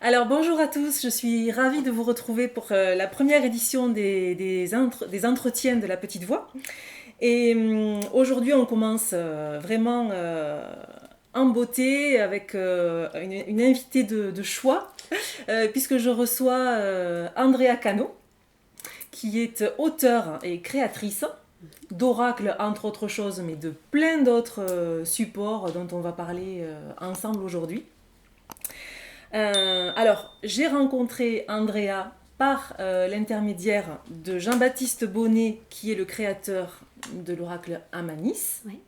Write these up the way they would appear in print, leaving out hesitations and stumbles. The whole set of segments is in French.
Alors bonjour à tous, je suis ravie de vous retrouver pour la première édition des entretiens de la petite voix. Et aujourd'hui on commence vraiment en beauté avec une invitée de choix, puisque je reçois Andrea Cano, qui est auteure et créatrice d'oracles entre autres choses, mais de plein d'autres supports dont on va parler ensemble aujourd'hui. Alors, j'ai rencontré Andrea par l'intermédiaire de Jean-Baptiste Bonnet, qui est le créateur de l'oracle Amanis, Oui.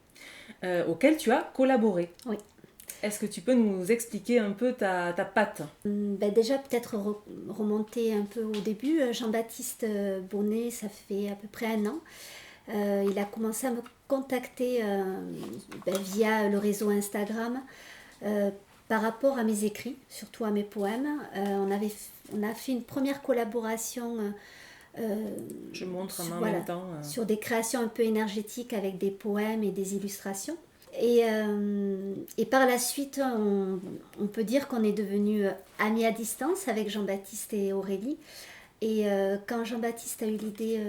Auquel tu as collaboré. Oui. Est-ce que tu peux nous expliquer un peu ta patte? Déjà, peut-être remonter un peu au début. Jean-Baptiste Bonnet, ça fait à peu près un an. Il a commencé à me contacter via le réseau Instagram par rapport à mes écrits, surtout à mes poèmes. On a fait une première collaboration. Je montre en Voilà, même temps. sur des créations un peu énergétiques avec des poèmes et des illustrations. Et par la suite, on peut dire qu'on est devenus amis à distance avec Jean-Baptiste et Aurélie. Et quand Jean-Baptiste a eu l'idée,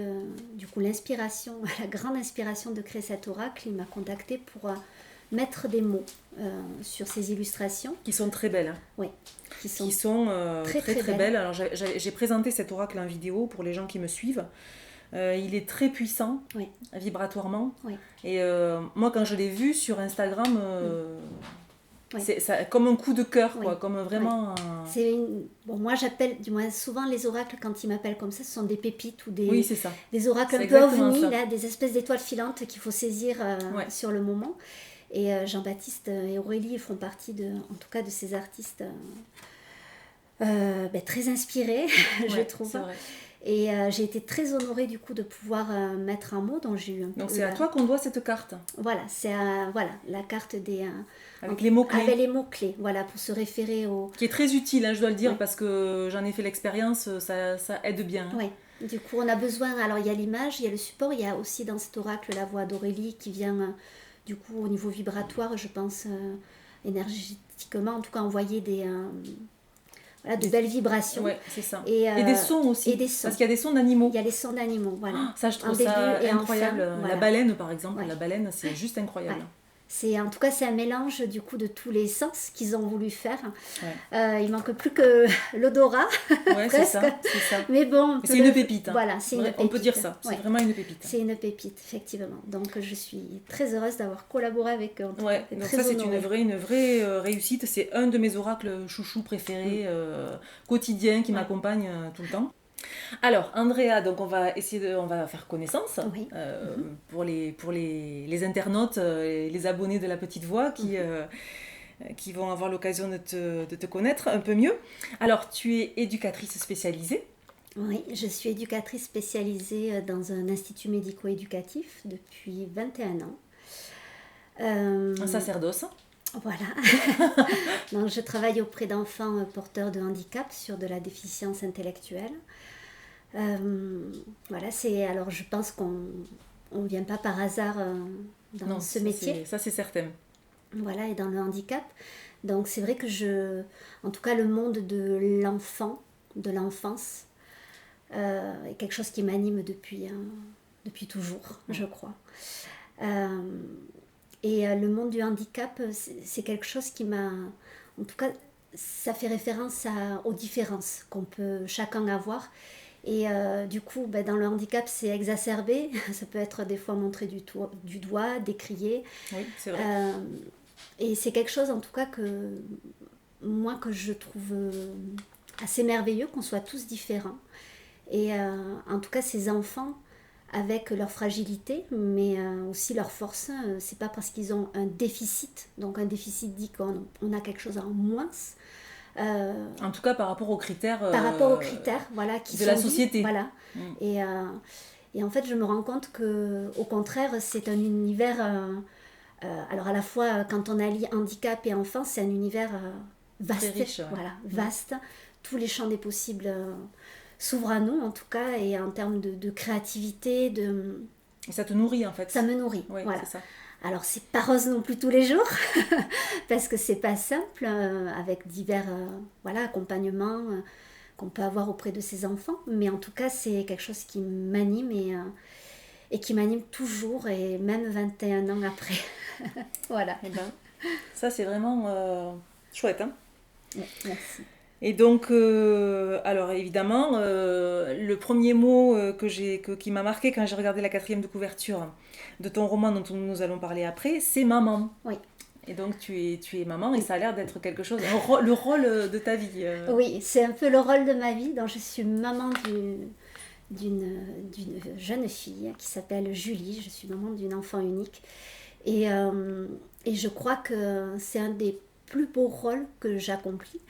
du coup l'inspiration, la grande inspiration de créer cet oracle, il m'a contacté pour mettre des mots sur ces illustrations. Qui sont très belles. Hein. Oui, qui sont très belles. Alors j'ai présenté cet oracle en vidéo pour les gens qui me suivent. Il est très puissant, oui, vibratoirement. oui. Et moi, quand je l'ai vu sur Instagram, Oui. c'est comme un coup de cœur, quoi, Oui. comme vraiment... Bon, moi j'appelle, du moins souvent les oracles, quand ils m'appellent comme ça, ce sont des pépites ou Oui, c'est ça. des oracles C'est un peu exactement ovnis, ça. là, des espèces d'étoiles filantes qu'il faut saisir Ouais. sur le moment. Et Jean-Baptiste et Aurélie font partie en tout cas de ces artistes très inspirés, je Ouais, trouve. c'est vrai. Et j'ai été très honorée du coup de pouvoir mettre un mot dont j'ai eu un peu. Donc c'est à toi qu'on doit cette carte, Voilà, c'est la carte des. avec les mots-clés. Avec les mots-clés, voilà, pour se référer au. Qui est très utile, hein, je dois le dire, Ouais. parce que j'en ai fait l'expérience, ça aide bien. Hein. Oui, du coup on a besoin, alors il y a l'image, il y a le support, il y a aussi dans cet oracle la voix d'Aurélie qui vient du coup au niveau vibratoire, je pense, énergétiquement, en tout cas envoyer de belles vibrations. Ouais, c'est ça. Et des sons aussi. Et des sons. Parce qu'il y a des sons d'animaux. Il y a les sons d'animaux, voilà. Oh, ça, je trouve en ça début et incroyable. en fin, voilà. La baleine, par exemple, Ouais. la baleine, c'est juste incroyable. Ouais. En tout cas, c'est un mélange du coup de tous les sens qu'ils ont voulu faire. Ouais. Il manque plus que l'odorat. Ouais, c'est ça. Mais bon, c'est une pépite. Hein. Voilà, c'est une pépite. On peut dire ça. C'est vraiment une pépite. C'est une pépite, effectivement. Donc, je suis très heureuse d'avoir collaboré avec eux. Ouais. Donc ça, c'est une vraie réussite. C'est un de mes oracles chouchous préférés quotidiens qui m'accompagnent tout le temps. Alors, Andrea, donc on va faire connaissance pour les internautes, les abonnés de la petite voix qui vont avoir l'occasion de te connaître un peu mieux. Alors, tu es éducatrice spécialisée. Oui, je suis éducatrice spécialisée dans un institut médico-éducatif depuis 21 ans. Un sacerdoce. Voilà. Donc, je travaille auprès d'enfants porteurs de handicap sur de la déficience intellectuelle. Voilà, alors je pense qu'on ne vient pas par hasard dans ce métier. Ça c'est certain. Voilà, et dans le handicap. Donc c'est vrai que en tout cas le monde de l'enfant, de l'enfance, est quelque chose qui m'anime depuis toujours, je crois. Et le monde du handicap, c'est quelque chose qui m'a... En tout cas, ça fait référence aux différences qu'on peut chacun avoir. Et du coup, dans le handicap, c'est exacerbé. Ça peut être des fois montré du doigt, décrié. Oui, c'est vrai. Et c'est quelque chose, en tout cas, que je trouve assez merveilleux, qu'on soit tous différents. Et en tout cas, ces enfants, avec leur fragilité, mais aussi leur force, c'est pas parce qu'ils ont un déficit, donc un déficit dit qu'on a quelque chose en moins. En tout cas par rapport aux critères voilà, qui de la société. Voilà. Et en fait, je me rends compte que, au contraire, c'est un univers. Alors, à la fois, quand on allie handicap et enfance, c'est un univers vaste. Très riche, voilà, vaste. Tous les champs des possibles s'ouvrent à nous, en tout cas, et en termes de créativité, Et ça te nourrit, en fait. Ça me nourrit. Oui, voilà. c'est ça. Alors c'est pas rose non plus tous les jours, parce que c'est pas simple, avec divers voilà, accompagnements qu'on peut avoir auprès de ses enfants, mais en tout cas c'est quelque chose qui m'anime et qui m'anime toujours, et même 21 ans après. Voilà. Eh ben, ça c'est vraiment chouette, hein. Ouais, merci. Et donc, alors évidemment, le premier mot qui m'a marqué quand j'ai regardé la quatrième de couverture de ton roman dont nous allons parler après, c'est maman. Oui. Et donc tu es maman et ça a l'air d'être quelque chose, le rôle de ta vie. Oui, c'est un peu le rôle de ma vie. Donc je suis maman d'une jeune fille qui s'appelle Julie. Je suis maman d'une enfant unique. Et je crois que c'est un des plus beaux rôles que j'accomplis,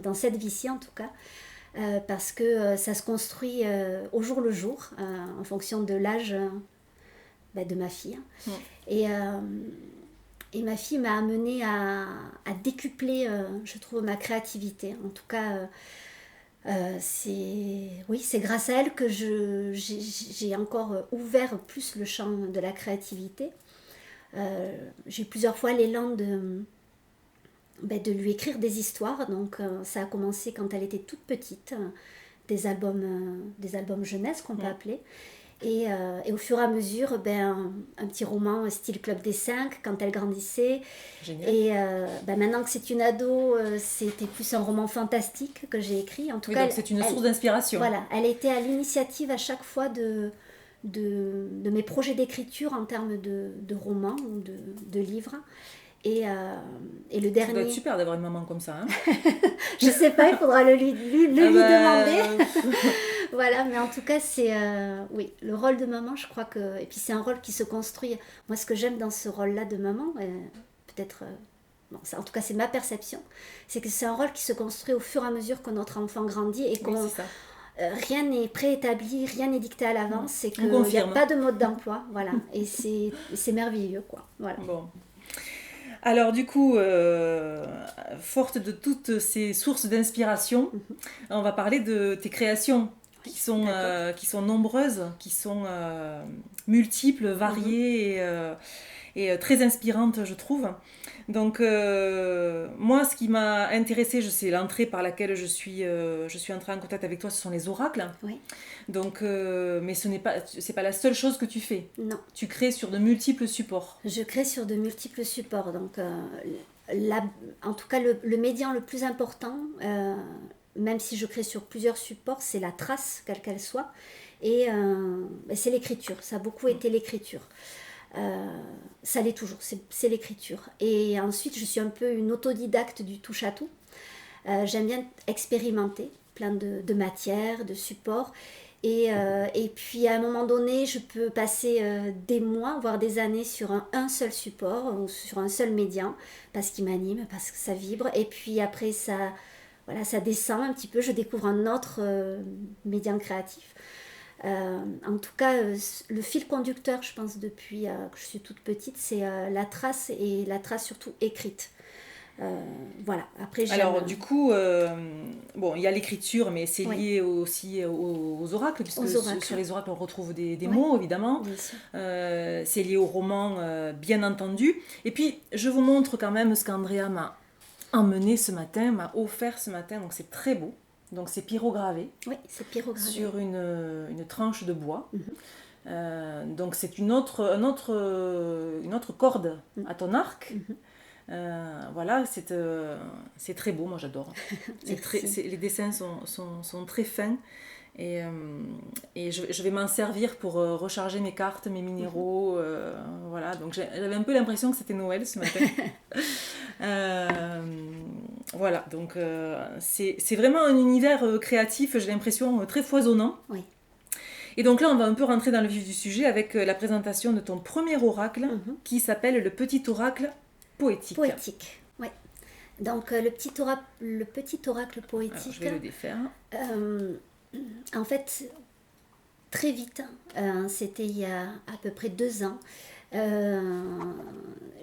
dans cette vie-ci en tout cas, parce que ça se construit au jour le jour, en fonction de l'âge de ma fille. Mm. Et ma fille m'a amenée à décupler, je trouve, ma créativité. En tout cas, c'est grâce à elle que j'ai encore ouvert plus le champ de la créativité. J'ai eu plusieurs fois l'élan de lui écrire des histoires. Donc ça a commencé quand elle était toute petite, des albums jeunesse qu'on peut appeler. Et au fur et à mesure, un petit roman style Club des 5 quand elle grandissait. Génial. Et maintenant que c'est une ado, c'était plus un roman fantastique que j'ai écrit. En tout cas, donc c'est une source d'inspiration. Voilà, elle était à l'initiative à chaque fois de mes projets d'écriture en termes de romans ou de livres. Et le dernier... Ça doit être super d'avoir une maman comme ça. Hein. Je sais pas, il faudra lui demander. Voilà, mais en tout cas, c'est... oui, le rôle de maman, je crois que... Et puis c'est un rôle qui se construit. Moi, ce que j'aime dans ce rôle-là de maman, peut-être... bon, ça, en tout cas, c'est ma perception. C'est que c'est un rôle qui se construit au fur et à mesure que notre enfant grandit et qu'on... Oui, c'est ça. Rien n'est préétabli, rien n'est dicté à l'avance. C'est qu'il n'y a pas de mode d'emploi. Voilà. Et c'est merveilleux, quoi. Voilà. Bon. Alors du coup, forte de toutes ces sources d'inspiration, on va parler de tes créations qui sont nombreuses, qui sont multiples, variées et très inspirantes, je trouve. Donc moi, ce qui m'a intéressée, c'est l'entrée par laquelle je suis entrée en contact avec toi, ce sont les oracles. Oui. Donc, mais c'est pas la seule chose que tu fais. Non. Tu crées sur de multiples supports. Je crée sur de multiples supports. Donc, en tout cas, le médium le plus important, même si je crée sur plusieurs supports, c'est la trace, quelle qu'elle soit. Et c'est l'écriture. Ça a beaucoup été l'écriture. Ça l'est toujours, c'est l'écriture. Et ensuite, je suis un peu une autodidacte du touche-à-tout. J'aime bien expérimenter plein de matières, de supports. Et puis à un moment donné, je peux passer des mois, voire des années sur un seul support ou sur un seul médium, parce qu'il m'anime, parce que ça vibre. Et puis après, ça descend un petit peu, je découvre un autre médium créatif. En tout cas, le fil conducteur, je pense, depuis que je suis toute petite, c'est la trace, et la trace surtout écrite. Voilà. Après, alors du coup, bon, il y a l'écriture, mais c'est lié aussi aux oracles, puisque sur les oracles on retrouve des mots, évidemment. C'est lié au roman, bien entendu. Et puis, je vous montre quand même ce qu'Andrea m'a emmené ce matin, m'a offert ce matin, donc c'est très beau. Donc c'est pyrogravé. Oui, c'est pyrogravé. Sur une tranche de bois. Donc c'est une autre corde à ton arc. Voilà, c'est très beau, moi j'adore. Les dessins sont très fins. Et je vais m'en servir pour recharger mes cartes, mes minéraux. Voilà, donc j'avais un peu l'impression que c'était Noël ce matin. Voilà, donc c'est vraiment un univers créatif, j'ai l'impression, très foisonnant. Oui. Et donc là, on va un peu rentrer dans le vif du sujet avec la présentation de ton premier oracle qui s'appelle le petit oracle poétique. Poétique, oui. Donc le petit oracle poétique. Alors, je vais le défaire. En fait, très vite, c'était il y a à peu près 2 ans,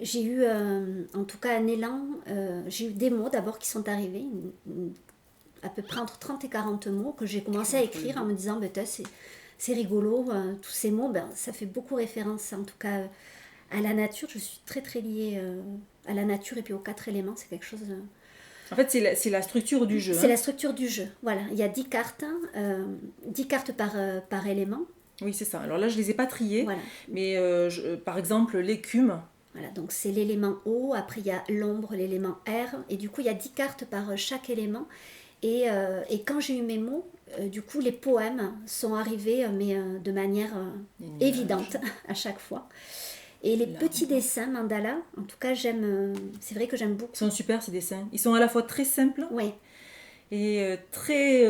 j'ai eu en tout cas un élan, j'ai eu des mots d'abord qui sont arrivés, à peu près entre 30 et 40 mots que j'ai commencé à écrire en me disant c'est rigolo, tous ces mots, ça fait beaucoup référence en tout cas à la nature. Je suis très très liée à la nature et puis aux 4 éléments. C'est quelque chose... En fait, c'est la structure du jeu. C'est la structure du jeu, voilà. Il y a 10 cartes, 10 cartes par élément. Oui, c'est ça. Alors là, je ne les ai pas triées, Voilà. mais par exemple, l'écume. Voilà, donc c'est l'élément eau, après il y a l'ombre, l'élément air, et du coup il y a 10 cartes par chaque élément. Et quand j'ai eu mes mots, du coup les poèmes sont arrivés, mais de manière évidente à chaque fois. Et les petits dessins mandala, en tout cas c'est vrai que j'aime beaucoup. Ils sont super ces dessins. Ils sont à la fois très simples et très,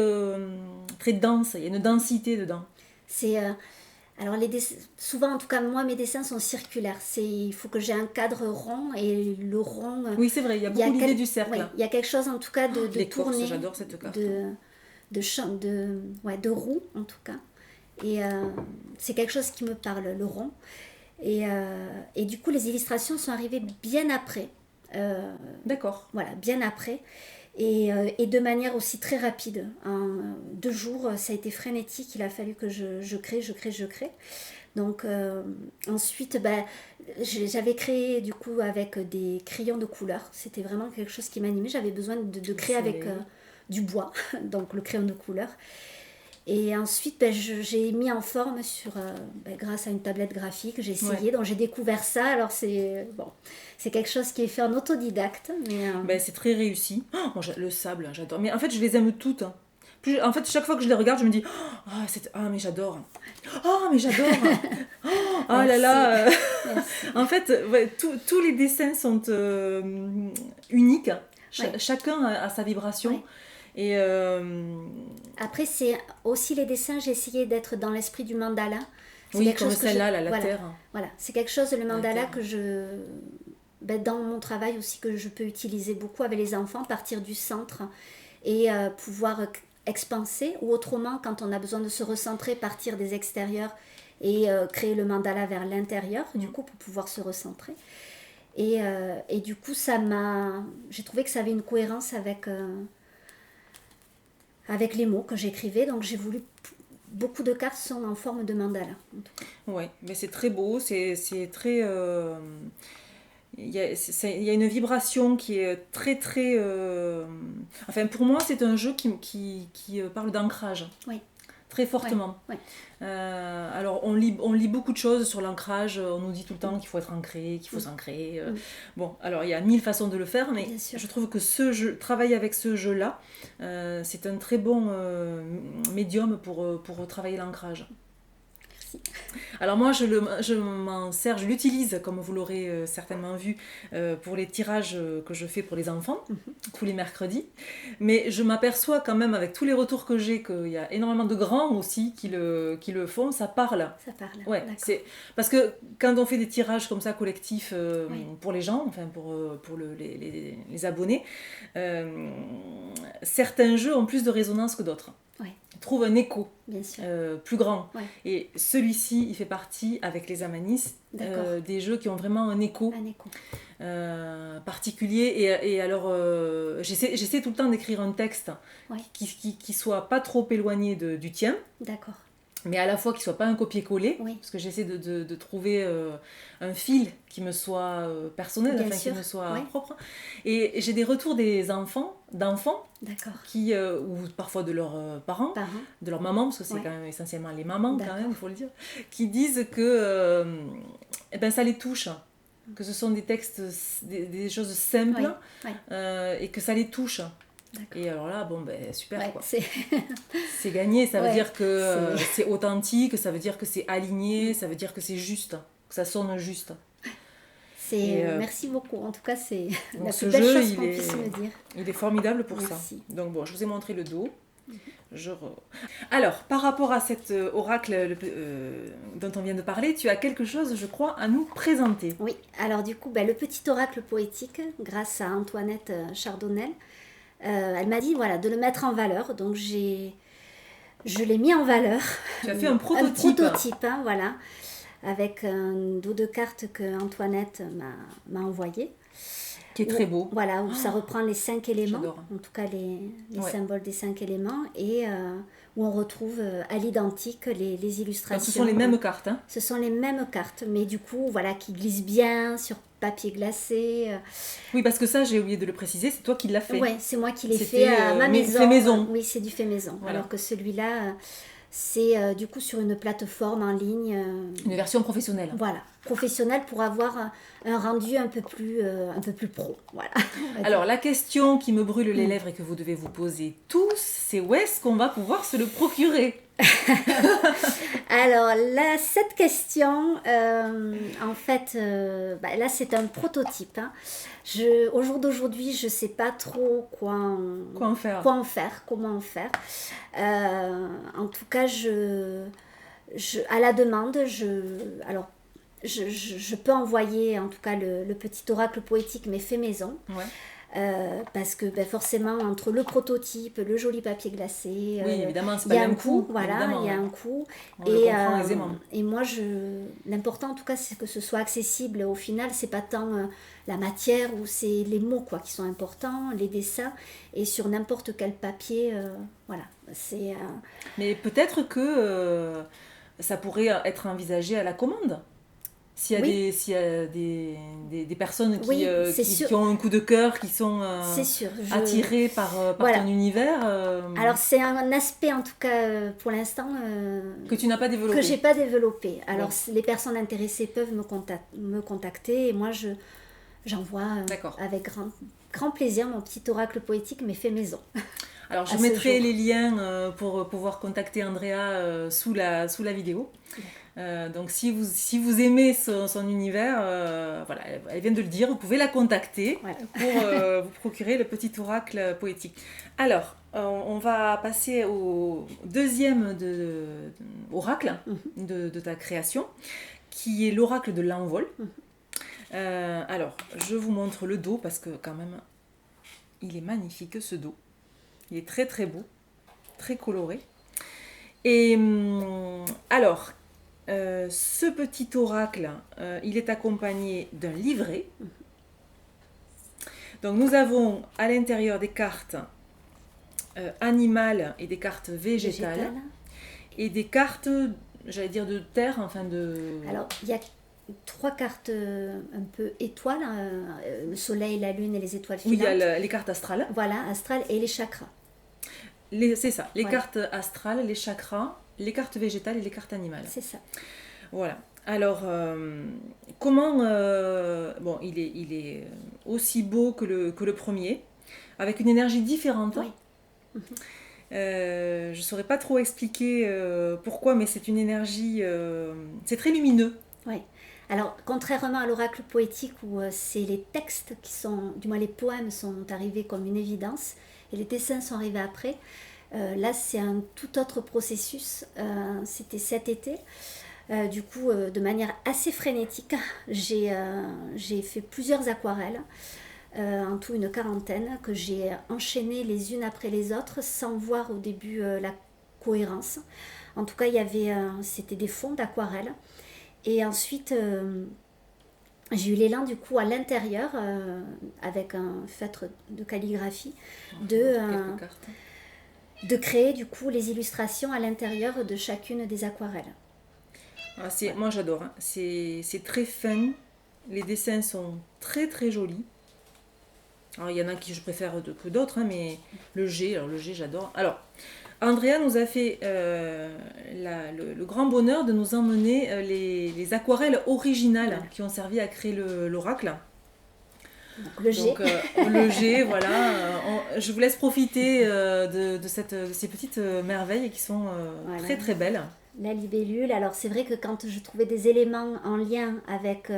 très denses. Il y a une densité dedans. C'est... alors souvent en tout cas moi mes dessins sont circulaires, il faut que j'ai un cadre rond et le rond... Oui c'est vrai, il y a beaucoup l'idée du cercle. Il y a quelque chose en tout cas de les tourner, courses, j'adore cette carte. de roue en tout cas. Et c'est quelque chose qui me parle, le rond. Et du coup les illustrations sont arrivées bien après. D'accord. Voilà, bien après. Et de manière aussi très rapide. En 2 jours, ça a été frénétique. Il a fallu que je crée. Donc ensuite, j'avais créé du coup avec des crayons de couleur. C'était vraiment quelque chose qui m'animait. J'avais besoin de créer avec du bois, donc le crayon de couleur. Et ensuite, j'ai mis en forme grâce à une tablette graphique. J'ai essayé, donc j'ai découvert ça. Alors c'est quelque chose qui est fait en autodidacte. Mais c'est très réussi. Oh, moi, le sable, j'adore. Mais en fait, je les aime toutes. En fait, chaque fois que je les regarde, je me dis mais j'adore. Oh, mais j'adore. Oh là là. En fait, tous les dessins sont uniques. Chacun a sa vibration. Ouais. Et après, c'est aussi les dessins, j'ai essayé d'être dans l'esprit du mandala. Oui, comme celle-là, la terre. Voilà, c'est quelque chose, le mandala, que dans mon travail aussi, que je peux utiliser beaucoup avec les enfants, partir du centre et pouvoir expanser, ou autrement, quand on a besoin de se recentrer, partir des extérieurs et créer le mandala vers l'intérieur, du coup, pour pouvoir se recentrer. Et du coup, j'ai trouvé que ça avait une cohérence avec les mots que j'écrivais, donc j'ai voulu... Beaucoup de cartes sont en forme de mandala. Oui, mais c'est très beau, c'est très... Il y a une vibration qui est très très... Enfin, pour moi, c'est un jeu qui parle d'ancrage. Oui. Très fortement. Oui. Alors, on lit beaucoup de choses sur l'ancrage. On nous dit tout le temps qu'il faut être ancré, qu'il faut s'ancrer. Bon, alors, il y a 1000 façons de le faire, mais je trouve que travailler avec ce jeu-là, c'est un très bon médium pour travailler l'ancrage. Alors moi je m'en sers, je l'utilise comme vous l'aurez certainement vu pour les tirages que je fais pour les enfants tous les mercredis, mais je m'aperçois quand même avec tous les retours que j'ai qu'il y a énormément de grands aussi qui le font, ça parle. Ouais, c'est parce que quand on fait des tirages comme ça collectifs pour les gens, enfin pour les abonnés, certains jeux ont plus de résonance que d'autres. Trouve un écho plus grand. Et celui-ci, il fait partie, avec les Amanis, des jeux qui ont vraiment un écho particulier. Et alors, j'essaie tout le temps d'écrire un texte qui soit pas trop éloigné du tien. D'accord. Mais à la fois qui soit pas un copier-coller, parce que j'essaie de trouver un fil qui me soit personnel, qui me soit propre. Et j'ai des retours d'enfants, qui, ou parfois de leurs parents, de leurs mamans, parce que c'est quand même essentiellement les mamans, quand même, il faut le dire, qui disent que ça les touche, que ce sont des textes, des choses simples, et que ça les touche. Et alors là, super, quoi. C'est gagné, ça veut dire que c'est authentique, ça veut dire que c'est aligné, ça veut dire que c'est juste, que ça sonne juste. Merci beaucoup, en tout cas c'est la plus belle chose qu'on puisse me dire. Il est formidable pour ça. Donc bon, je vous ai montré le dos. Alors, par rapport à cet oracle dont on vient de parler, tu as quelque chose, je crois, à nous présenter. Oui, alors du coup, le petit oracle poétique, grâce à Antoinette Chardonnel, elle m'a dit de le mettre en valeur, donc je l'ai mis en valeur. Tu as fait un prototype. Un prototype, voilà, avec un dos de cartes que Antoinette m'a envoyé. Qui est très beau. Voilà, où ça reprend les 5 éléments, J'adore. en tout cas les Ouais. symboles des 5 éléments, et où on retrouve à l'identique les illustrations. Donc, ce sont les mêmes cartes. Hein. Ce sont les mêmes cartes, mais du coup, voilà, qui glissent bien sur papier glacé. Oui, parce que ça, j'ai oublié de le préciser, c'est toi qui l'as fait. Ouais, c'est moi qui l'ai C'était, fait à ma maison. fait maison. Oui, c'est du fait maison. Voilà. Alors que celui-là, c'est du coup sur une plateforme en ligne. Une version professionnelle. Voilà, professionnelle pour avoir un rendu un peu plus pro. Voilà. Alors, la question qui me brûle les lèvres et que vous devez vous poser tous, c'est où est-ce qu'on va pouvoir se le procurer? Alors là, cette question, en fait, là c'est un prototype. Hein. Au jour d'aujourd'hui, je ne sais pas trop Quoi en faire. comment en faire. En tout cas, à la demande, je peux envoyer en tout cas le petit oracle poétique, mais fait maison. Ouais. Parce que forcément, entre le prototype, le joli papier glacé, oui, évidemment, c'est il y pas a le un même coût. coût. Voilà, il y a un coût. On le comprend aisément. Et moi, l'important en tout cas, c'est que ce soit accessible. Au final, c'est pas tant la matière ou c'est les mots quoi qui sont importants, les dessins, et sur n'importe quel papier, voilà. C'est. Mais peut-être que ça pourrait être envisagé à la commande. S'il y a des personnes qui ont un coup de cœur, qui sont attirées par ton univers. Alors c'est un aspect en tout cas pour l'instant que tu n'as pas développé. Que j'ai pas développé. Alors les personnes intéressées peuvent me contacter et moi j'envoie avec grand plaisir mon petit oracle poétique mais fait maison. Alors je mettrai les liens pour pouvoir contacter Andrea sous la vidéo. Donc si vous aimez son univers, voilà, elle vient de le dire, vous pouvez la contacter pour vous procurer le petit oracle poétique. Alors, on va passer au deuxième oracle de ta création, qui est l'oracle de l'envol. Alors, je vous montre le dos parce que quand même, il est magnifique ce dos. Il est très très beau, très coloré. Et alors, ce petit oracle, il est accompagné d'un livret. Donc nous avons à l'intérieur des cartes animales et des cartes végétales. Et des cartes, j'allais dire de terre, enfin de... Alors, il y a 3 cartes un peu étoiles, le soleil, la lune et les étoiles filantes. Oui, il y a les cartes astrales. Voilà, astrales et les chakras. C'est ça, les cartes astrales, les chakras, les cartes végétales et les cartes animales. C'est ça. Voilà. Alors, comment... bon, il est aussi beau que le premier, avec une énergie différente. Oui. Je ne saurais pas trop expliquer pourquoi, mais c'est une énergie... c'est très lumineux. Oui. Alors, contrairement à l'oracle poétique où c'est les textes qui sont... Du moins, les poèmes sont arrivés comme une évidence et les dessins sont arrivés après. Là, c'est un tout autre processus. C'était cet été. Du coup, de manière assez frénétique, j'ai fait plusieurs aquarelles, en tout une 40aine, que j'ai enchaînées les unes après les autres sans voir au début la cohérence. En tout cas, c'était des fonds d'aquarelle. Et ensuite, j'ai eu l'élan du coup à l'intérieur, avec un feutre de calligraphie, de créer du coup les illustrations à l'intérieur de chacune des aquarelles. Moi j'adore, hein. C'est très fin, les dessins sont très très jolis. Alors il y en a qui je préfère que d'autres, hein, mais le G j'adore. Alors Andrea nous a fait le grand bonheur de nous emmener les aquarelles originales qui ont servi à créer l'oracle. Le G. Donc, le G, voilà. Je vous laisse profiter de ces petites merveilles qui sont très très belles. La libellule, alors c'est vrai que quand je trouvais des éléments en lien avec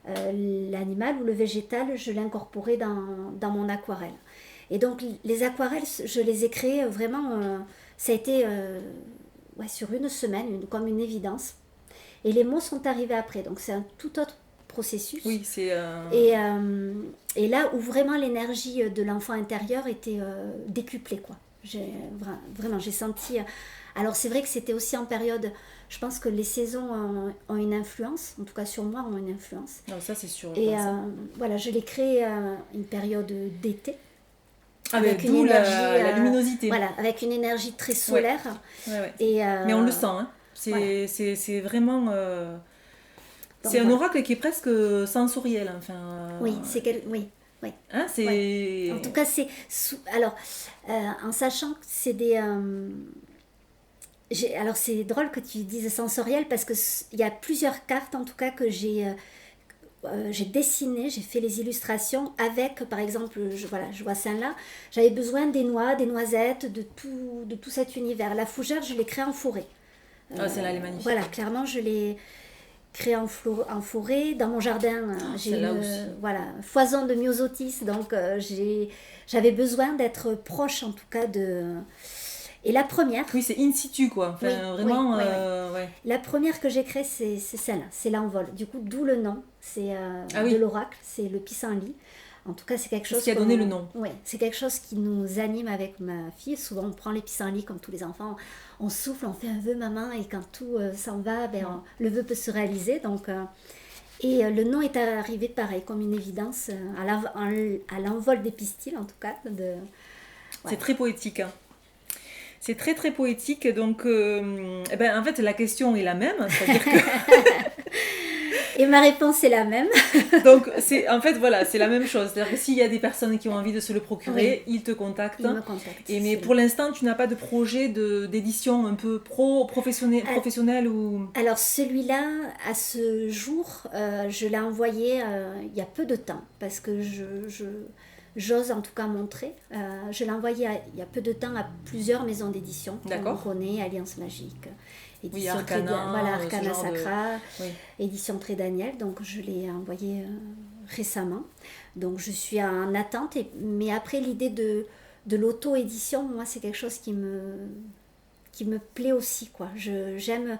l'animal ou le végétal, je l'incorporais dans mon aquarelle. Et donc les aquarelles, je les ai créées vraiment, ça a été sur une semaine, comme une évidence. Et les mots sont arrivés après, donc c'est un tout autre processus. Oui, c'est... Et là où vraiment l'énergie de l'enfant intérieur était décuplée, quoi. Vraiment, j'ai senti... Alors c'est vrai que c'était aussi en période... Je pense que les saisons ont une influence, en tout cas sur moi, ont une influence. Non, ça c'est sûr. Et voilà, je l'ai créé une période d'été. Avec d'où la luminosité. Voilà, avec une énergie très solaire. Ouais. Et, mais on le sent, hein. C'est vraiment... c'est un oracle qui est presque sensoriel. Enfin, oui, oui. Hein, c'est... En tout cas, c'est... Alors, en sachant que c'est des... Alors, c'est drôle que tu dises sensoriel parce qu'il y a plusieurs cartes, en tout cas, que j'ai dessinées, j'ai fait les illustrations avec, par exemple, je vois ça là, j'avais besoin des noix, des noisettes, de tout cet univers. La fougère, je l'ai créée en forêt. Celle-là, elle est magnifique. Voilà, clairement, je l'ai créée en forêt. Dans mon jardin, j'ai foison de myosotis, donc j'avais besoin d'être proche, en tout cas, de... Et la première... Oui, c'est in situ, quoi. Enfin, oui, vraiment... ouais. La première que j'ai créée, c'est celle-là, c'est l'envol. Du coup, d'où le nom. C'est de l'oracle, c'est le pissenlit. En tout cas, c'est quelque chose... qui a donné le nom. Oui, c'est quelque chose qui nous anime avec ma fille. Souvent, on prend les pissenlits comme tous les enfants. On souffle, on fait un vœu, maman, et quand tout s'en va, le vœu peut se réaliser. Donc... Et le nom est arrivé pareil, comme une évidence, à l'envol des pistils, en tout cas. C'est très poétique, hein. C'est très très poétique, donc en fait la question est la même, c'est-à-dire que... Et ma réponse est la même. Donc en fait voilà, c'est la même chose, c'est-à-dire que s'il y a des personnes qui ont envie de se le procurer, ils te contactent. Ils me contactent. Mais pour l'instant, tu n'as pas de projet d'édition un peu professionnel ou... Alors celui-là, à ce jour, je l'ai envoyé il y a peu de temps, parce que j'ose en tout cas montrer. Je l'ai envoyé il y a peu de temps à plusieurs maisons d'édition. D'accord. On connaît, Alliance Magique, édition Arcana, Arcana Sacra, édition Très Daniel. Donc je l'ai envoyé récemment. Donc je suis en attente. Mais après, l'idée de l'auto-édition, moi, c'est quelque chose qui me plaît aussi, quoi. J'aime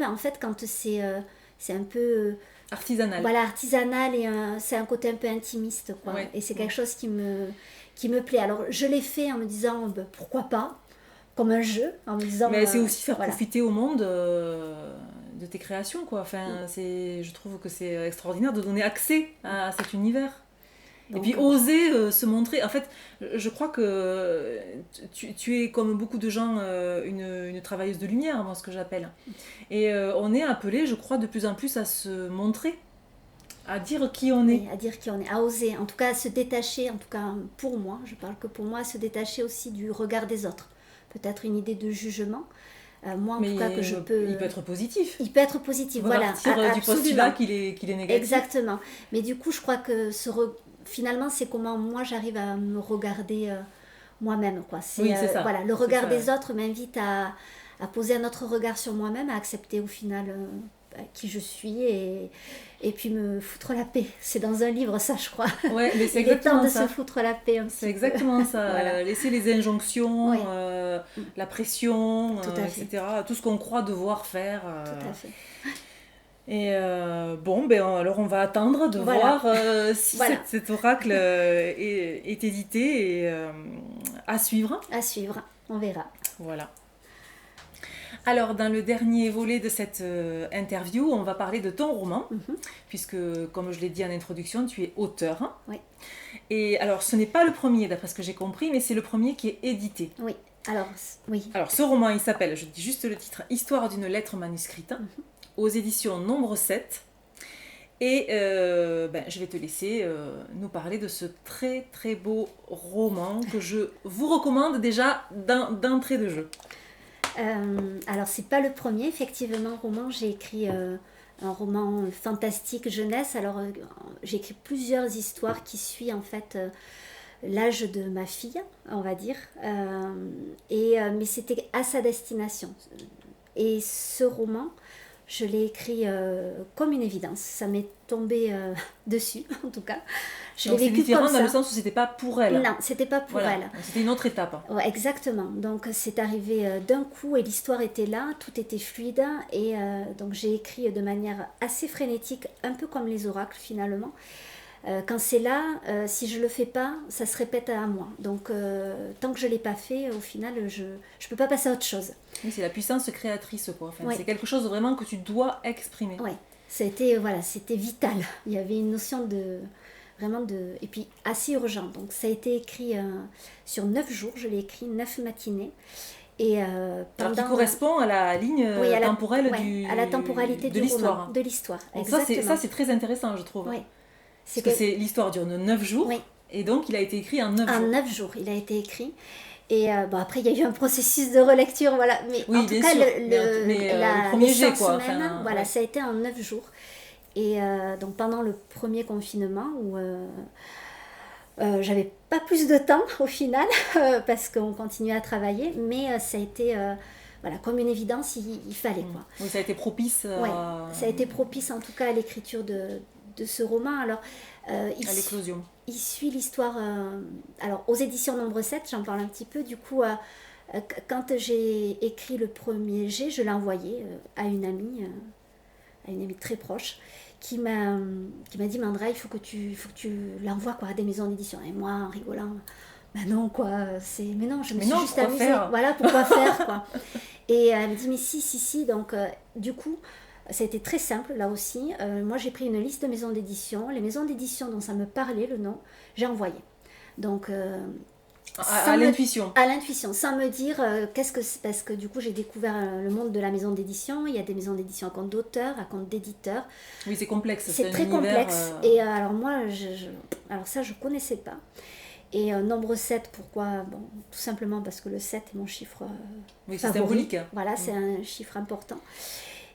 en fait quand c'est un peu... artisanal. Voilà, artisanal, et c'est un côté un peu intimiste, quoi. Et c'est quelque chose qui me plaît. Alors, je l'ai fait en me disant, pourquoi pas, comme un jeu, en me disant... Mais c'est aussi faire profiter au monde de tes créations, quoi. Enfin, je trouve que c'est extraordinaire de donner accès à cet univers. Donc, et puis oser se montrer. En fait, je crois que tu es, comme beaucoup de gens, une travailleuse de lumière, moi, ce que j'appelle. Et on est appelé, je crois, de plus en plus à se montrer, à dire qui on est. Oui, à dire qui on est, à oser, en tout cas à se détacher, en tout cas pour moi, je parle que pour moi, à se détacher aussi du regard des autres. Peut-être une idée de jugement. Moi, en tout cas, que je peux... Il peut être positif. Il peut être positif, voilà. Partir du postulat qu'il est négatif. Exactement. Mais du coup, je crois que finalement, c'est comment moi j'arrive à me regarder moi-même, quoi. Oui, c'est ça. Voilà, le regard des autres m'invite à poser un autre regard sur moi-même, à accepter au final qui je suis et puis me foutre la paix. C'est dans un livre, ça, je crois. Ouais, mais c'est Il est temps de ça. se foutre la paix. C'est exactement ça. Voilà. Laisser les injonctions, la pression, etc. Tout ce qu'on croit devoir faire. Tout à fait. Et alors on va attendre de voir si cet oracle est édité et à suivre. À suivre, on verra. Voilà. Alors, dans le dernier volet de cette interview, on va parler de ton roman, puisque, comme je l'ai dit en introduction, tu es auteur. Oui. Et alors, ce n'est pas le premier, d'après ce que j'ai compris, mais c'est le premier qui est édité. Oui. Alors, ce roman, il s'appelle, je dis juste le titre, Histoire d'une lettre manuscrite, aux éditions Nombre 7. Et je vais te laisser nous parler de ce très très beau roman que je vous recommande déjà d'entrée de jeu. Alors c'est pas le premier, effectivement, roman. J'ai écrit un roman fantastique jeunesse. Alors j'ai écrit plusieurs histoires qui suivent en fait l'âge de ma fille, on va dire, mais c'était à sa destination. Et ce roman, je l'ai écrit comme une évidence. Ça m'est tombé dessus, en tout cas. Donc c'est différent dans le sens où c'était pas pour elle. Non, c'était pas pour elle. C'était une autre étape. Ouais, exactement. Donc c'est arrivé d'un coup et l'histoire était là, tout était fluide. Et donc j'ai écrit de manière assez frénétique, un peu comme les oracles finalement. Quand c'est là, si je le fais pas, ça se répète à moi. Donc tant que je l'ai pas fait, au final, je peux pas passer à autre chose. Oui, c'est la puissance créatrice, quoi. Enfin, Ouais. c'est quelque chose vraiment que tu dois exprimer. Ouais, c'était vital. Il y avait une notion de vraiment de et puis assez urgent. Donc ça a été écrit sur 9 jours. Je l'ai écrit 9 matinées. Et Alors qui correspond à la ligne oui, temporelle à la temporalité de du l'histoire. roman, de l'histoire. Donc Exactement. ça c'est très intéressant, je trouve. Oui. Parce que l'histoire dure 9 jours, oui. Et donc il a été écrit en 9 jours. En 9 jours, il a été écrit. Et bon, après, il y a eu un processus de relecture, voilà. Mais oui, en tout cas, le premier jet, quoi. Même, voilà, ça a été en 9 jours. Et donc pendant le premier confinement, où j'avais pas plus de temps au final, parce qu'on continuait à travailler, mais ça a été... voilà, comme une évidence, il fallait, quoi. Oui, ça a été propice. Ouais, ça a été propice en tout cas à l'écriture de ce roman. Alors, à l'éclosion. Il suit l'histoire. Alors, aux éditions Nombre 7, j'en parle un petit peu. Du coup, quand j'ai écrit le premier jet, je l'ai envoyé à une amie très proche, qui m'a dit, Mandra, il faut que tu l'envoies, quoi, à des maisons d'édition. Et moi, en rigolant, bah non, quoi, mais non, je me suis juste amusée. Voilà, pourquoi faire, quoi. Et elle me dit, mais si. Donc, du coup, ça a été très simple, là aussi. Moi, j'ai pris une liste de maisons d'édition. Les maisons d'édition dont ça me parlait, le nom, j'ai envoyé. Donc, à l'intuition. À l'intuition, sans me dire qu'est-ce que c'est. Parce que du coup, j'ai découvert le monde de la maison d'édition. Il y a des maisons d'édition à compte d'auteur, à compte d'éditeur. Oui, c'est complexe. C'est très complexe. Et alors, moi, alors ça, je ne connaissais pas. Et nombre 7, pourquoi? Bon, tout simplement parce que le 7 est mon chiffre oui, favori. C'est symbolique. Voilà, c'est un chiffre important.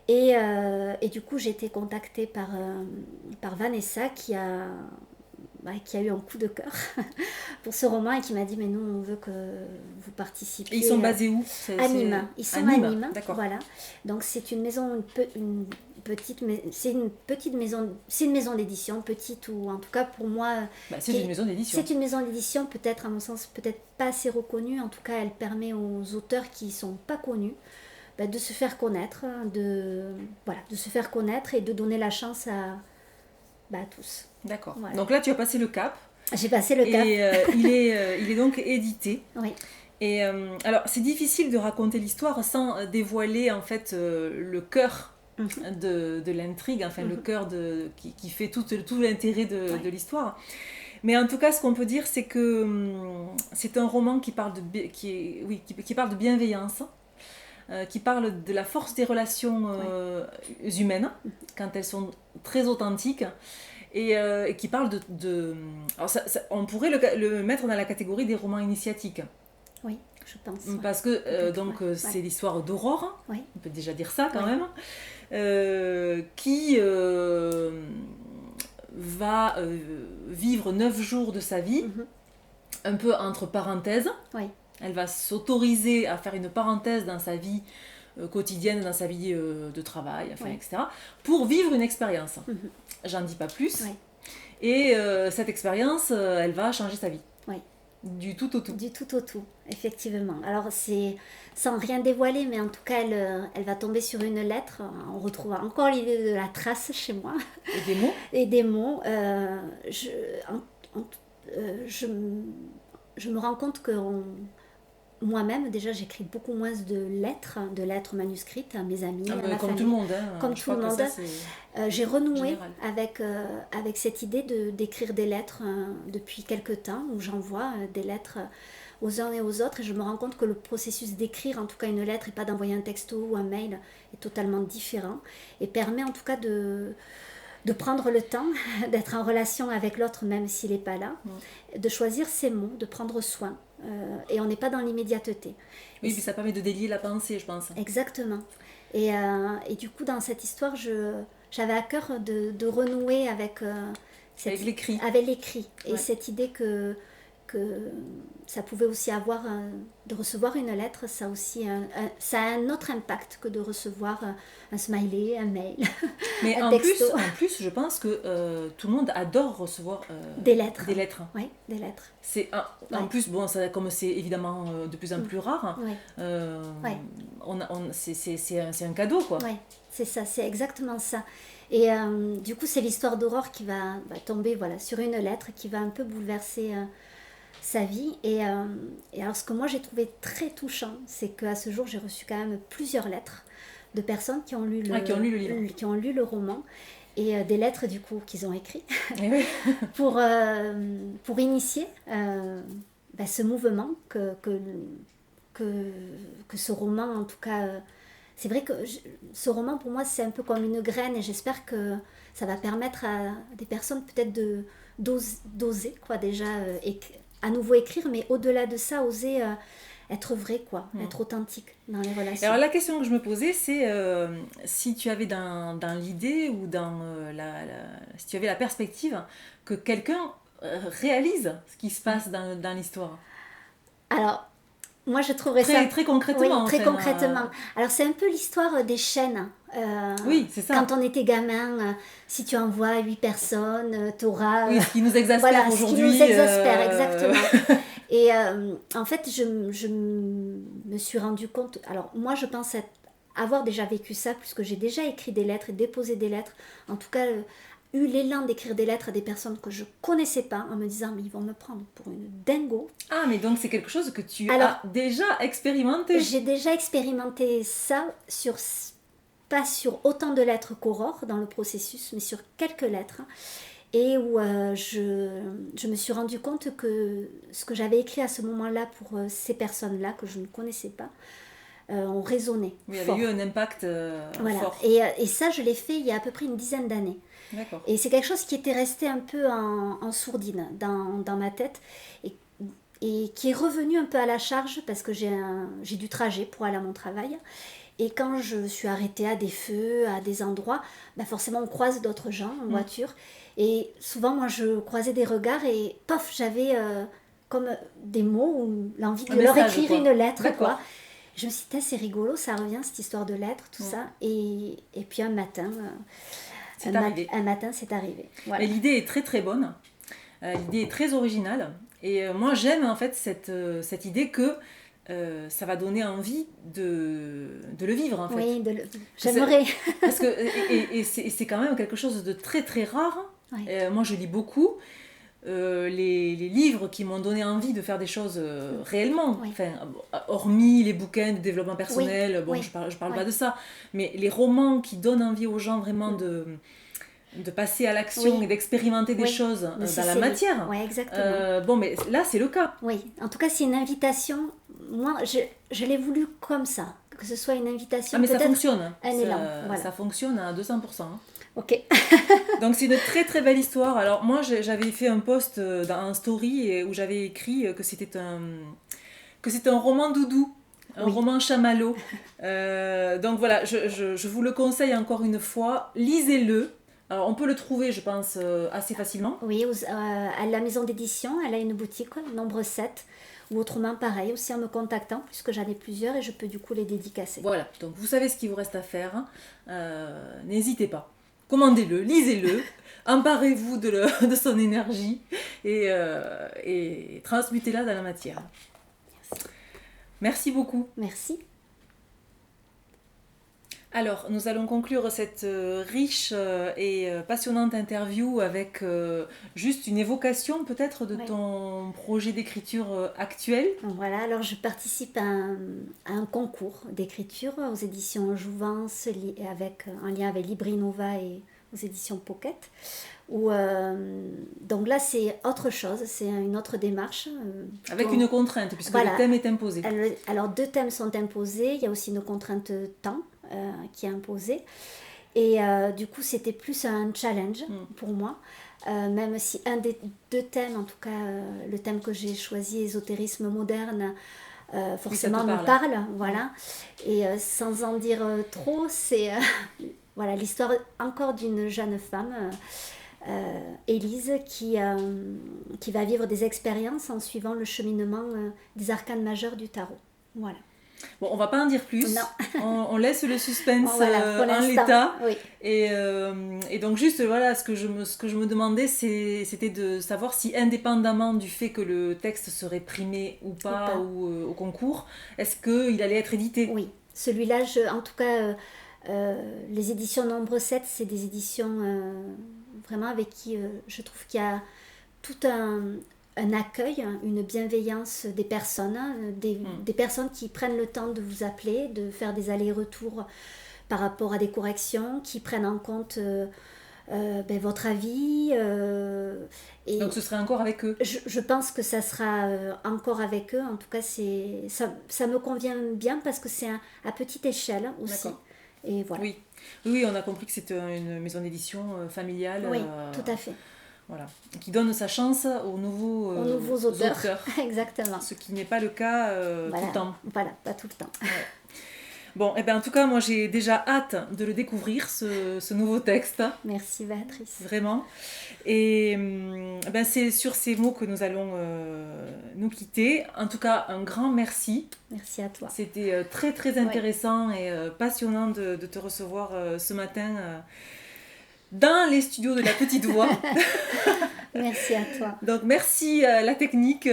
Et du coup, j'ai été contactée par Vanessa qui a eu un coup de cœur pour ce roman et qui m'a dit, mais nous, on veut que vous participiez. Et ils sont basés où? À Nîmes. Ils sont à Nîmes. D'accord. Voilà. Donc, c'est une maison, c'est une maison d'édition, petite, ou en tout cas pour moi... c'est une maison d'édition. C'est une maison d'édition, peut-être, à mon sens, peut-être pas assez reconnue. En tout cas, elle permet aux auteurs qui ne sont pas connus de se faire connaître, de se faire connaître et de donner la chance à tous. D'accord. Voilà. Donc là, tu as passé le cap. J'ai passé le cap. Et il est donc édité. Oui. Et alors, c'est difficile de raconter l'histoire sans dévoiler en fait le cœur de l'intrigue, enfin le cœur qui fait tout l'intérêt de l'histoire. Mais en tout cas, ce qu'on peut dire, c'est que c'est un roman qui parle qui parle de bienveillance. Qui parle de la force des relations humaines, quand elles sont très authentiques, et qui parle alors on pourrait le mettre dans la catégorie des romans initiatiques. Oui, je pense. Parce que c'est l'histoire d'Aurore, on peut déjà dire ça quand même, qui va vivre 9 jours de sa vie, un peu entre parenthèses. Oui. Elle va s'autoriser à faire une parenthèse dans sa vie quotidienne, dans sa vie de travail, etc., pour vivre une expérience. J'en dis pas plus. Et cette expérience, elle va changer sa vie. Du tout au tout. Du tout au tout, effectivement. Alors, c'est sans rien dévoiler, mais en tout cas, elle va tomber sur une lettre. On retrouve encore l'idée de la trace chez moi. Et des mots. Et des mots. Je me rends compte que moi-même, déjà, j'écris beaucoup moins de lettres manuscrites à mes amis, à ma comme famille. Tout le monde. Comme tout le monde. J'ai renoué avec cette idée d'écrire des lettres depuis quelque temps, où j'envoie des lettres aux uns et aux autres, et je me rends compte que le processus d'écrire, en tout cas une lettre, et pas d'envoyer un texto ou un mail, est totalement différent, et permet en tout cas de prendre le temps, d'être en relation avec l'autre même s'il n'est pas là, de choisir ses mots, de prendre soin. Et on n'est pas dans l'immédiateté. Oui, puis ça permet de délier la pensée, je pense. Exactement. Et du coup, dans cette histoire, j'avais à cœur de renouer avec l'écrit. Avec l'écrit. Et cette idée que que ça pouvait aussi avoir, de recevoir une lettre, ça a un autre impact que de recevoir un smiley, un mail, Mais un en texto. plus, je pense que tout le monde adore recevoir Des lettres. des lettres. Oui, des lettres. En Ouais. plus, bon, ça, comme c'est évidemment de plus en plus rare, Ouais. euh, Ouais. c'est un cadeau, quoi. Oui, c'est ça, c'est exactement ça. Et du coup, c'est l'histoire d'Aurore qui va tomber voilà, sur une lettre qui va un peu bouleverser sa vie. Et alors, ce que moi j'ai trouvé très touchant, c'est qu'à ce jour, j'ai reçu quand même plusieurs lettres de personnes qui ont lu Qui ont lu le livre. qui ont lu le roman. Et des lettres du coup qu'ils ont écrites Et oui. pour initier ce mouvement que ce roman, en tout cas, c'est vrai que ce roman pour moi c'est un peu comme une graine et j'espère que ça va permettre à des personnes peut-être d'oser quoi déjà à nouveau écrire, mais au-delà de ça, oser être vrai quoi, être authentique dans les Et relations. alors la question que je me posais, c'est si tu avais dans l'idée ou si tu avais la perspective que quelqu'un réalise ce qui se passe dans l'histoire. Alors, moi, je trouverais ça... Très concrètement. Oui, très enfin, concrètement. Alors, c'est un peu l'histoire des chaînes. Oui, c'est ça. Quand on était gamin, si tu envoies 8 personnes, tu auras... Oui, ce qui nous exaspère voilà, aujourd'hui. Ce qui nous exaspère, exactement. Et en fait, je me suis rendu compte... Alors, moi, je pense avoir déjà vécu ça, puisque j'ai déjà écrit des lettres et déposé des lettres. En tout cas, eu l'élan d'écrire des lettres à des personnes que je connaissais pas, en me disant, mais ils vont me prendre pour une dingo. Ah, mais donc c'est quelque chose que tu as déjà expérimenté. J'ai déjà expérimenté ça pas sur autant de lettres qu'Aurore dans le processus, mais sur quelques lettres. Et où je me suis rendu compte que ce que j'avais écrit à ce moment-là pour ces personnes-là, que je ne connaissais pas, ont résonné. Oui, il y avait eu un impact fort. Et ça, je l'ai fait il y a à peu près une dizaine d'années. D'accord. Et c'est quelque chose qui était resté un peu en sourdine dans ma tête et qui est revenu un peu à la charge parce que j'ai du trajet pour aller à mon travail. Et quand je suis arrêtée à des feux, à des endroits, forcément on croise d'autres gens en voiture. Et souvent, moi, je croisais des regards et pof, j'avais comme des mots ou l'envie de leur écrire une lettre. Quoi. Je me suis dit, c'est rigolo, ça revient, cette histoire de lettres, tout ça. Et puis un matin... Un matin, c'est arrivé. Voilà. Et l'idée est très très bonne. L'idée est très originale. Et moi, j'aime en fait cette idée que ça va donner envie de le vivre en fait. Oui, j'aimerais. Parce que et c'est quand même quelque chose de très très rare. Ouais. Moi, je lis beaucoup. Les livres qui m'ont donné envie de faire des choses réellement, enfin, hormis les bouquins de développement personnel, je parle pas de ça, mais les romans qui donnent envie aux gens vraiment de passer à l'action et d'expérimenter des choses dans la matière. Oui, exactement. Bon, mais là, c'est le cas. Oui, en tout cas, c'est une invitation. Moi, je l'ai voulu comme ça, que ce soit une invitation. Ah, mais ça fonctionne. Un élan. Voilà. Ça fonctionne à 200%. Ok. Donc c'est une très très belle histoire. Alors moi j'avais fait un post dans un story où j'avais écrit que c'était un roman doudou, un roman chamallow. Donc voilà, je vous le conseille encore une fois, lisez-le. Alors on peut le trouver je pense assez facilement. Oui, à la maison d'édition, elle a une boutique, nombre 7. Ou autrement pareil, aussi en me contactant, puisque j'en ai plusieurs et je peux du coup les dédicacer. Voilà, donc vous savez ce qu'il vous reste à faire. N'hésitez pas. Commandez-le, lisez-le, emparez-vous de son énergie et transmutez-la dans la matière. Merci beaucoup. Merci. Alors, nous allons conclure cette riche et passionnante interview avec juste une évocation peut-être de ton projet d'écriture actuel. Voilà, alors je participe à un concours d'écriture aux éditions Jouvence en lien avec Librinova et aux éditions Pocket. Donc là, c'est autre chose, c'est une autre démarche. Avec une contrainte, puisque le thème est imposé. Alors, 2 thèmes sont imposés, il y a aussi une contrainte temps qui est imposée. Et du coup, c'était plus un challenge pour moi. Même si un des 2 thèmes, en tout cas le thème que j'ai choisi, ésotérisme moderne, forcément me parle. Voilà. Et sans en dire trop, c'est voilà, l'histoire encore d'une jeune femme Élise qui va vivre des expériences en suivant le cheminement des arcanes majeurs du tarot. Voilà. Bon, on va pas en dire plus. Non. On laisse le suspense Voilà, en l'état. Oui. Et donc juste, voilà, ce que je me demandais, c'était de savoir si, indépendamment du fait que le texte serait primé ou pas. Ou au concours, est-ce qu'il allait être édité? Oui, celui-là, en tout cas, les éditions Nombre 7, c'est des éditions vraiment avec qui je trouve qu'il y a tout un accueil, une bienveillance des personnes, des personnes qui prennent le temps de vous appeler, de faire des allers-retours par rapport à des corrections, qui prennent en compte votre avis. Et donc ce serait encore avec eux? Je pense que ça sera encore avec eux. En tout cas, ça me convient bien parce que c'est à petite échelle aussi. D'accord. Et voilà. Oui, on a compris que c'était une maison d'édition familiale. Oui, tout à fait. Voilà, qui donne sa chance aux nouveaux auteurs. Exactement. Ce qui n'est pas le cas tout le temps. Voilà, pas tout le temps. Ouais. Bon, et en tout cas, moi j'ai déjà hâte de le découvrir, ce nouveau texte. Merci Béatrice. Vraiment. Et c'est sur ces mots que nous allons nous quitter. En tout cas, un grand merci. Merci à toi. C'était très très intéressant et passionnant de te recevoir ce matin dans les studios de La Petite Voix. Merci à toi. Donc merci à la technique,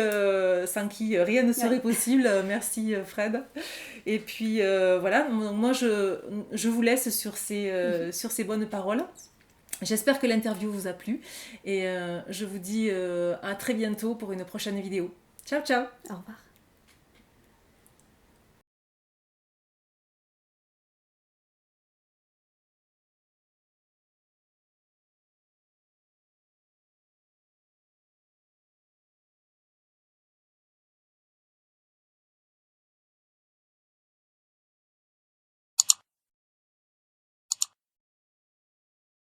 sans qui rien ne serait possible. Merci Fred. Et puis voilà, moi je vous laisse sur ces bonnes paroles. J'espère que l'interview vous a plu et je vous dis à très bientôt pour une prochaine vidéo. Ciao ciao. Au revoir.